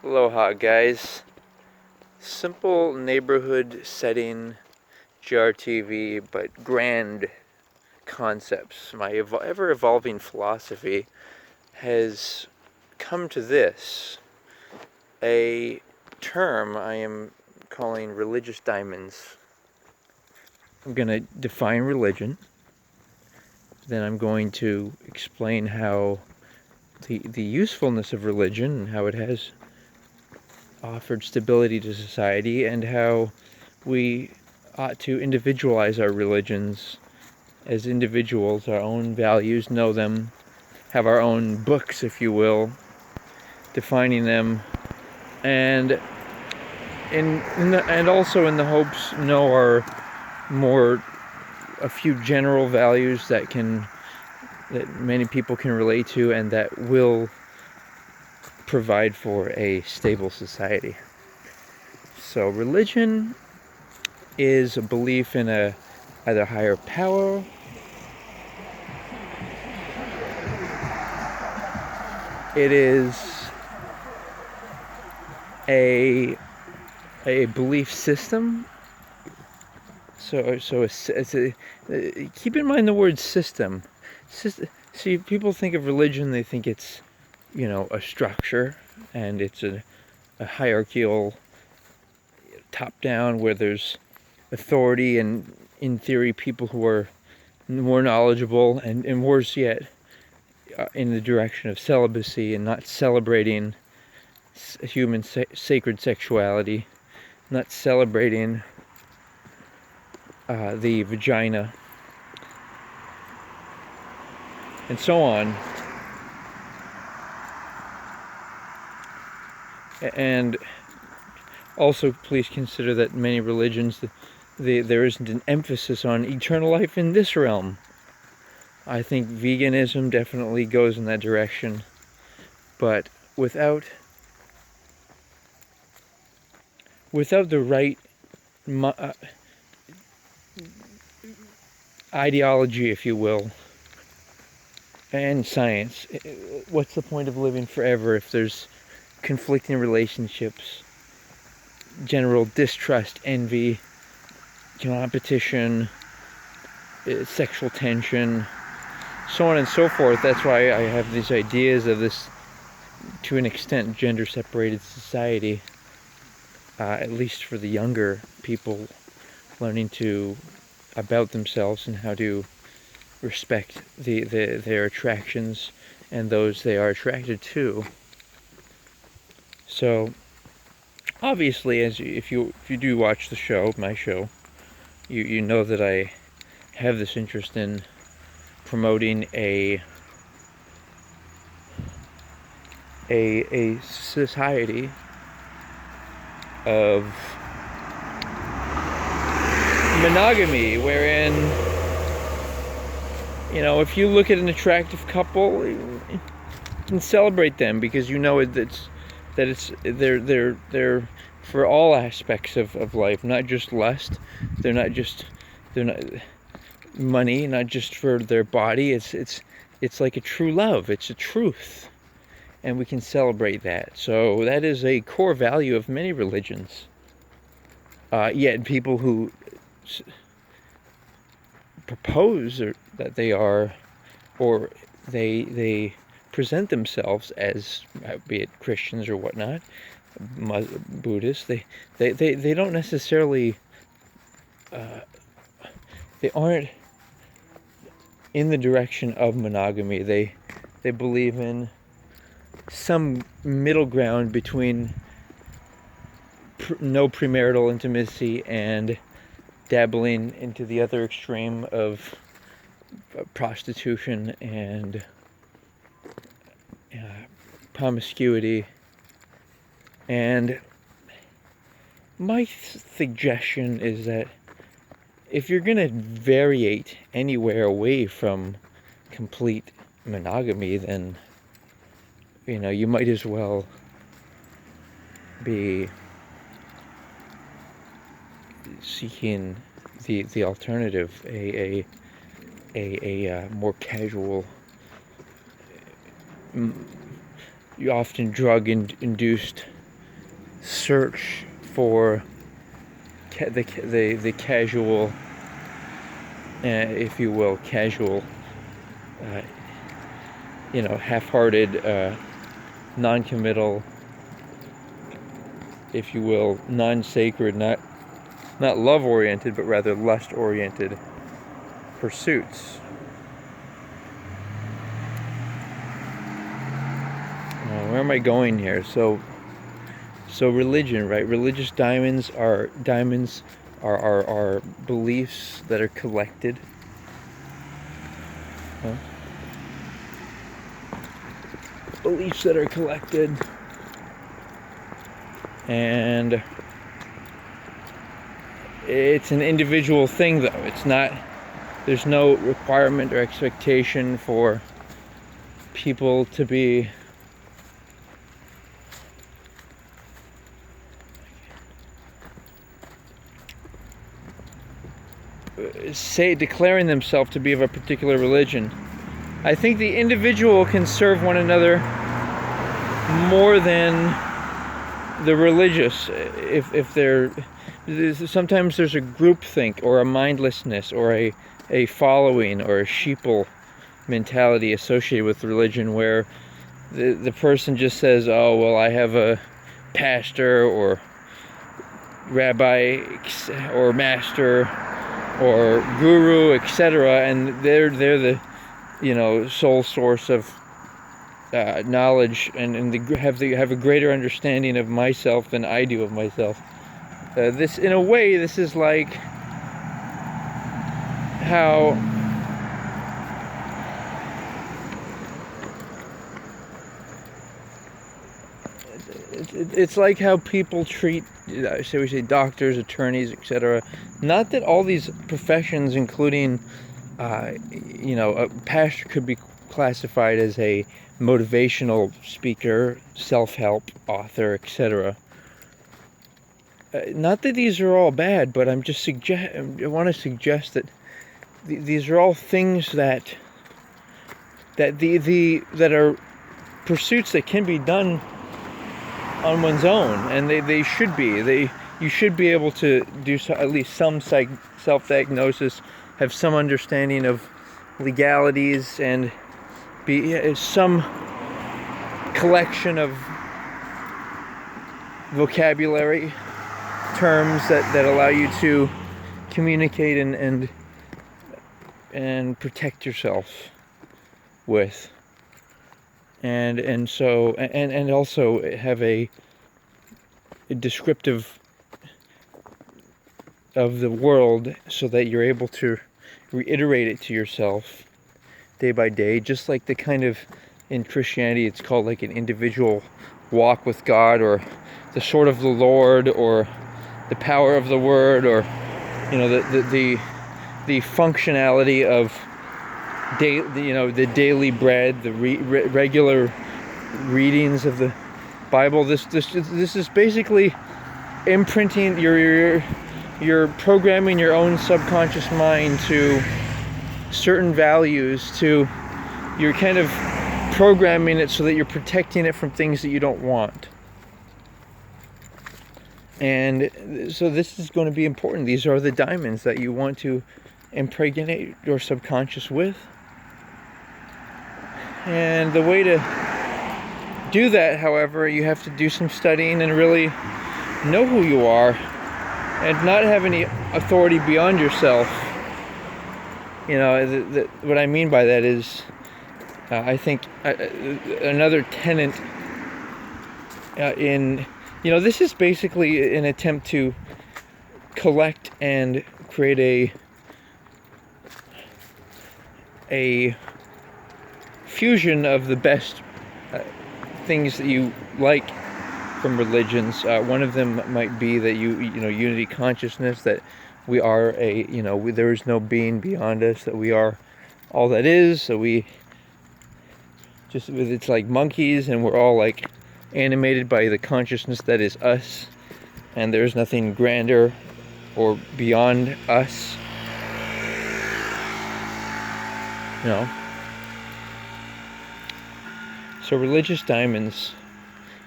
Aloha, guys. Simple neighborhood setting, GRTV, but grand concepts. My ever evolving philosophy has come to this, a term I am calling religious diamonds. I'm going to define religion, then I'm going to explain how the usefulness of religion and how it has offered stability to society, and how we ought to individualize our religions as individuals, our own values, know them, have our own books, if you will, defining them, and also in the hopes know our a few general values that many people can relate to, and that will provide for a stable society. So religion is a belief in either higher power, it is a belief system. Keep in mind the word system. See, people think of religion, they think it's, a structure, and it's a hierarchical top-down where there's authority and, in theory, people who are more knowledgeable and worse yet, in the direction of celibacy and not celebrating human sacred sexuality, not celebrating the vagina, and so on. And also, please consider that many religions, there isn't an emphasis on eternal life in this realm. I think veganism definitely goes in that direction, but without the right ideology, if you will, and science, what's the point of living forever if there's conflicting relationships, general distrust, envy, competition, sexual tension, so on and so forth? That's why I have these ideas of this, to an extent, gender-separated society, at least for the younger people, learning about themselves and how to respect their attractions and those they are attracted to. So, obviously, if you do watch the show, my show, you know that I have this interest in promoting a society of monogamy, wherein, if you look at an attractive couple, you can celebrate them, because they're for all aspects of life, not just lust. They're not money, not just for their body. It's like a true love. It's a truth, and we can celebrate that. So that is a core value of many religions. Yet people who propose that they are, or they present themselves as, be it Christians or whatnot, Buddhists, they don't necessarily, they aren't in the direction of monogamy. They believe in some middle ground between no premarital intimacy and dabbling into the other extreme of prostitution and promiscuity. And my suggestion is that if you're going to variate anywhere away from complete monogamy, then you might as well be seeking the alternative, a more casual, often drug-induced search for the casual, if you will, casual, half-hearted, non-committal, if you will, non-sacred, not love-oriented, but rather lust-oriented pursuits. Where am I going here? So religion, right? Religious diamonds are beliefs that are collected. Beliefs that are collected, and it's an individual thing, though. It's not. There's no requirement or expectation for people to be declaring themselves to be of a particular religion. I think the individual can serve one another more than the religious. If sometimes there's a groupthink or a mindlessness or a following or a sheeple mentality associated with religion, where the person just says, oh, well, I have a pastor or rabbi or master or guru, etc., and they're the sole source of knowledge, and they have a greater understanding of myself than I do of myself. This, in a way, this is like how it's like how people treat, shall we say, doctors, attorneys, etc. Not that all these professions, including, a pastor could be classified as a motivational speaker, self-help author, etc. Not that these are all bad, but I want to suggest that these are all things that are pursuits that can be done on one's own, and they should be. You should be able to do at least some self-diagnosis, have some understanding of legalities, and be some collection of vocabulary terms that allow you to communicate and protect yourself with, and also have a descriptive of the world, so that you're able to reiterate it to yourself day by day, just like the kind of, in Christianity, it's called like an individual walk with God, or the sword of the Lord, or the power of the word, or the functionality of the daily bread, the regular readings of the Bible. This is basically imprinting you're programming your own subconscious mind to certain values. You're kind of programming it so that you're protecting it from things that you don't want. And so this is going to be important. These are the diamonds that you want to impregnate your subconscious with. And the way to do that, however, you have to do some studying and really know who you are, and not have any authority beyond yourself. What I mean by that is, I think another tenet this is basically an attempt to collect and create a fusion of the best things that you like from religions. One of them might be that unity consciousness, that we are there is no being beyond us, that we are all that is, so it's like monkeys, and we're all like animated by the consciousness that is us, and there's nothing grander or beyond us. So religious diamonds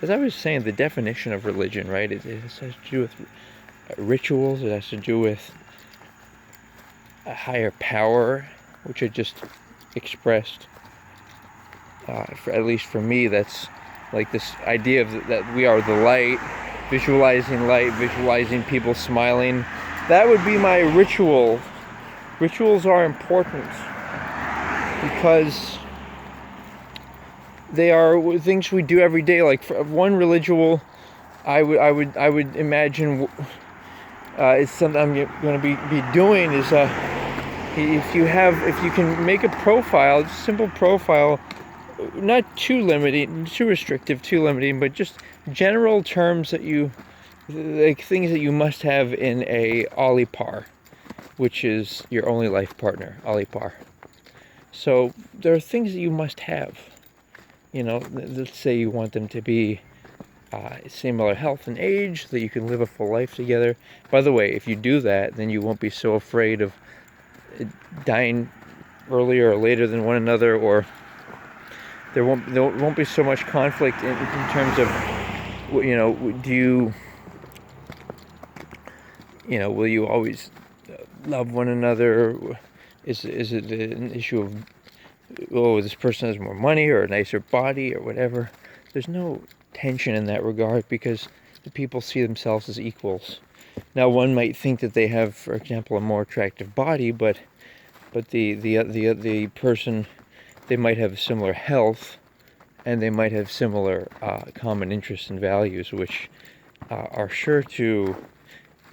as I was saying, the definition of religion, right? It has to do with rituals. It has to do with a higher power, which I just expressed. At least for me, that's like this idea of that we are the light, visualizing people smiling. That would be my ritual. Rituals are important because they are things we do every day. Like for one ritual, I would imagine it's something I'm going to be doing is if you can make a profile, just a simple profile, not too limiting, too restrictive, too limiting, but just general terms that you, like things that you must have in a OLYPAR, which is your only life partner, OLYPAR. So there are things that you must have. You know, let's say you want them to be similar health and age, so that you can live a full life together. By the way, if you do that, then you won't be so afraid of dying earlier or later than one another, or there won't be so much conflict in terms of, you know, will you always love one another? Is it an issue of, oh, this person has more money or a nicer body or whatever? There's no tension in that regard because the people see themselves as equals. Now, one might think that they have, for example, a more attractive body, but the person, they might have similar health, and they might have similar common interests and values, which are sure to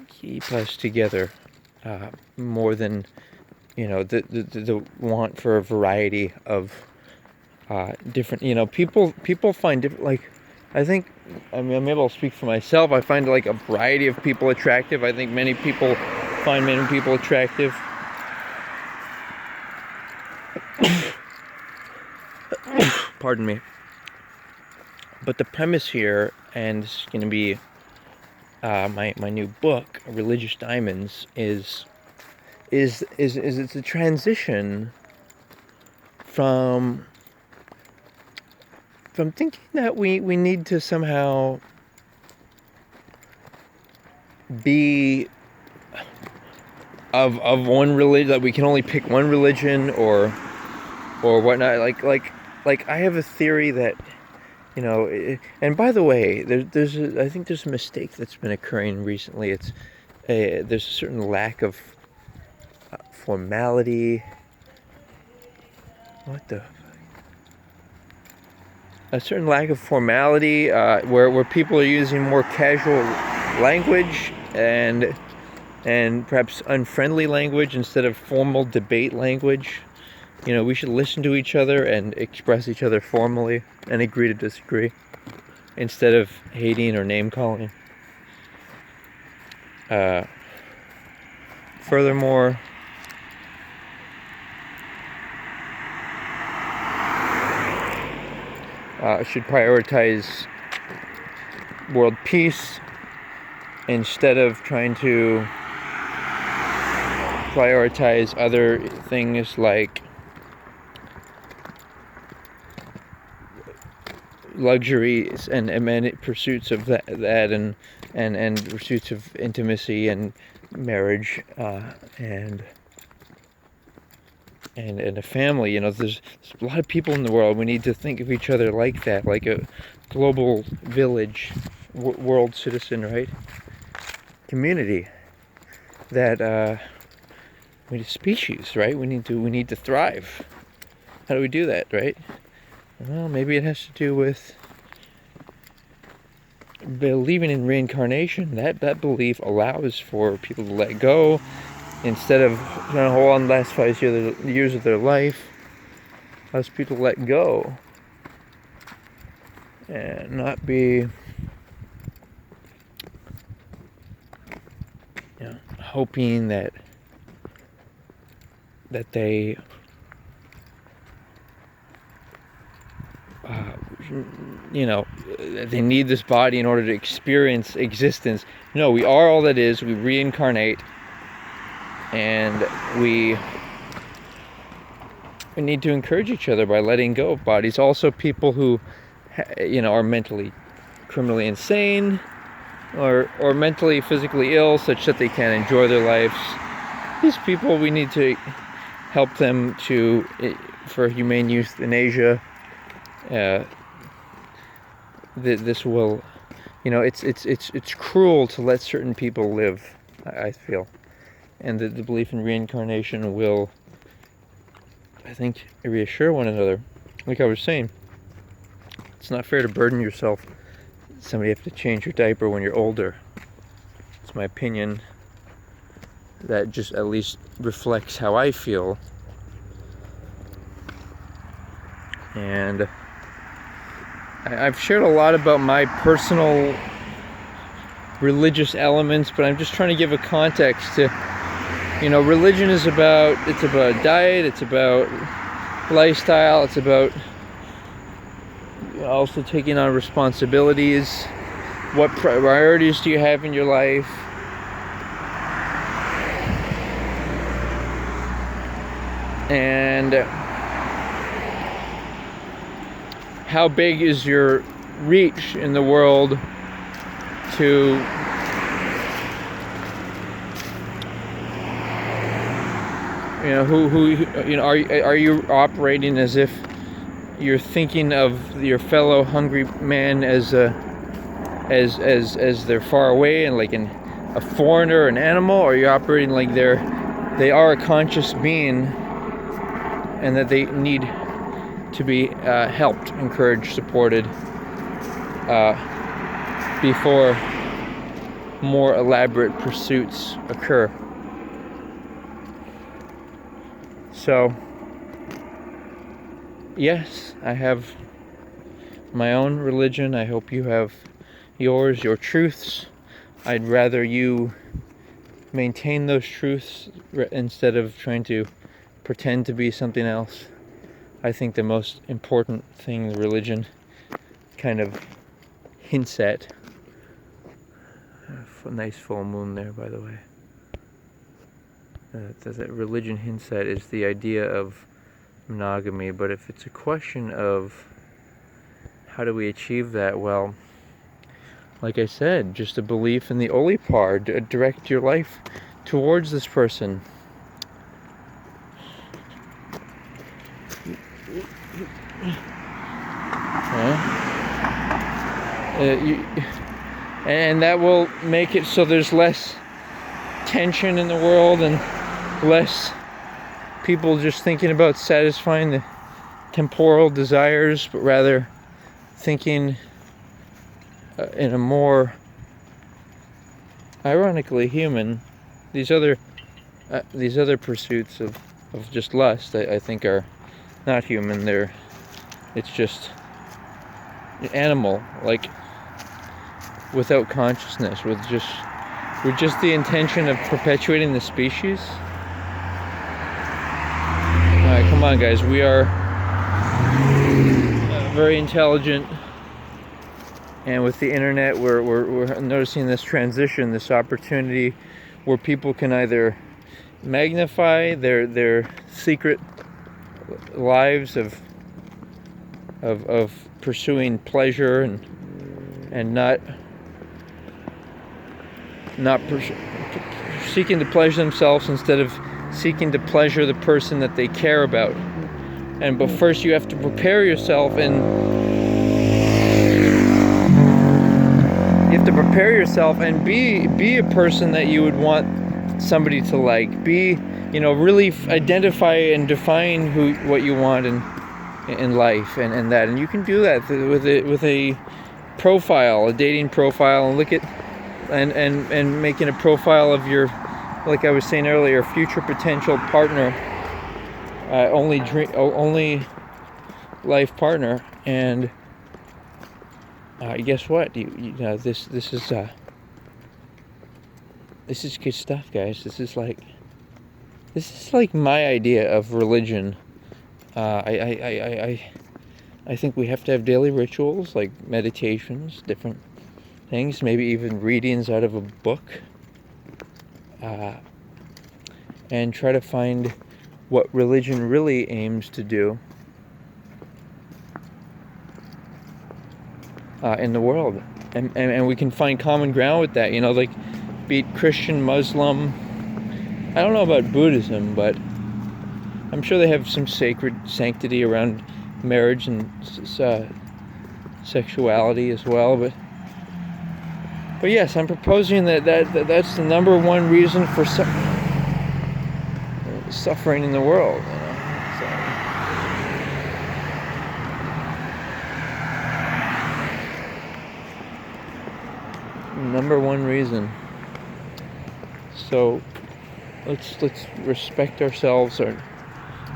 keep us together more than, you know, the want for a variety of different, you know, people find different, like, I think, I mean, I'm able to speak for myself, I find like a variety of people attractive. I think many people find many people attractive. Pardon me. But the premise here, and this is going to be my new book, Religious Diamonds, is it's a transition from thinking that we need to somehow be of one religion, that we can only pick one religion or whatnot. Like I have a theory that, you know, and by the way, I think there's a mistake that's been occurring recently. There's a certain lack of formality. A certain lack of formality where people are using more casual language and perhaps unfriendly language instead of formal debate language. You know, we should listen to each other and express each other formally and agree to disagree instead of hating or name calling. Furthermore, should prioritize world peace instead of trying to prioritize other things like luxuries and pursuits of that and pursuits of intimacy and marriage and a family. You know, there's a lot of people in the world. We need to think of each other like that, like a global village, world citizen, right? Community. That we need species, right? We need to thrive. How do we do that, right? Well, maybe it has to do with believing in reincarnation. That belief allows for people to let go instead of trying to hold on the last 5 years of their life. Allows people to let go and not be, you know, hoping that they you know, they need this body in order to experience existence. No, we are all that is. We reincarnate, and we need to encourage each other by letting go of bodies. Also, people who, you know, are mentally criminally insane or mentally, physically ill, such that they can't enjoy their lives. These people, we need to help them for humane euthanasia. This will, it's cruel to let certain people live, I feel, and the belief in reincarnation will, I think, reassure one another. Like I was saying, it's not fair to burden yourself. Somebody have to change your diaper when you're older. It's my opinion. That just at least reflects how I feel. And I've shared a lot about my personal religious elements, but I'm just trying to give a context to, religion is about diet, it's about lifestyle, it's about also taking on responsibilities. What priorities do you have in your life? And how big is your reach in the world to are you operating as if you're thinking of your fellow hungry man as they're far away and like a foreigner, an animal, or you're operating like they are a conscious being and that they need to be helped, encouraged, supported before more elaborate pursuits occur. So, yes, I have my own religion. I hope you have yours, your truths. I'd rather you maintain those truths instead of trying to pretend to be something else. I think the most important thing religion kind of hints at. A nice full moon there, by the way. That religion hints at is the idea of monogamy, but if it's a question of how do we achieve that, well, like I said, just a belief in the OLYPAR, direct your life towards this person. And that will make it so there's less tension in the world and less people just thinking about satisfying the temporal desires, but rather thinking in a more ironically human. These other pursuits of just lust, I think, are not human. It's just animal, like without consciousness, with just the intention of perpetuating the species. Alright, come on guys, we are very intelligent, and with the internet we're noticing this transition, this opportunity where people can either magnify their secret lives of pursuing pleasure and not seeking to pleasure themselves instead of seeking to pleasure the person that they care about. But first you have to prepare yourself, and be a person that you would want somebody to like. Really identify and define what you want in life and that. And you can do that with a profile, a dating profile, and look at and making a profile of your, like I was saying earlier, future potential partner, only life partner. And guess what? This is good stuff, guys. This is like my idea of religion. I think we have to have daily rituals like meditations, different things, maybe even readings out of a book, and try to find what religion really aims to do in the world. and we can find common ground with that. Like, be it Christian, Muslim. I don't know about Buddhism, but I'm sure they have some sacred sanctity around marriage and sexuality as well. But yes, I'm proposing that's the number one reason for suffering in the world. Number one reason. So let's respect ourselves, or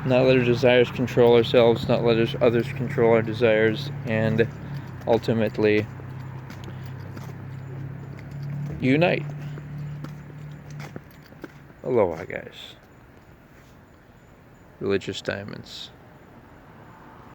not let our desires control ourselves, not let others control our desires, and ultimately unite. Aloha, guys. Religious Diamonds.